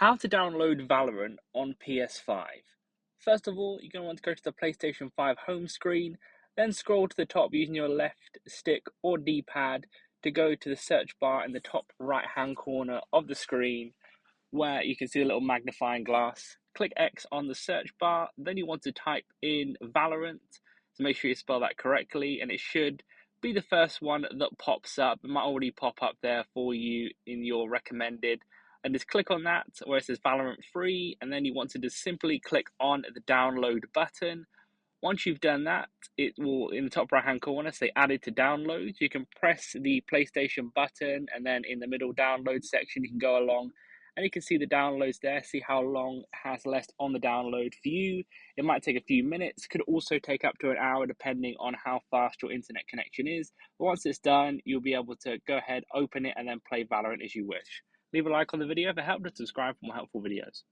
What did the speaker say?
How to download Valorant on PS5. First of all, you're going to want to go to the PlayStation 5 home screen, then scroll to the top using your left stick or D-pad to go to the search bar in the top right hand corner of the screen where you can see the little magnifying glass. Click X on the search bar, then you want to type in Valorant, so make sure you spell that correctly, and it should be the first one that pops up. It might already pop up there for you in your recommended, and just click on that where it says Valorant free, and then you want to just simply click on the download button. Once you've done that, it will, in the top right hand corner, say added to downloads. You can press the PlayStation button, and then in the middle download section, you can go along and you can see the downloads there, see how long has left on the download for you. It might take a few minutes, could also take up to an hour depending on how fast your internet connection is. But once it's done, you'll be able to go ahead, open it, and then play Valorant as you wish. Leave a like on the video if it helped, and subscribe for more helpful videos.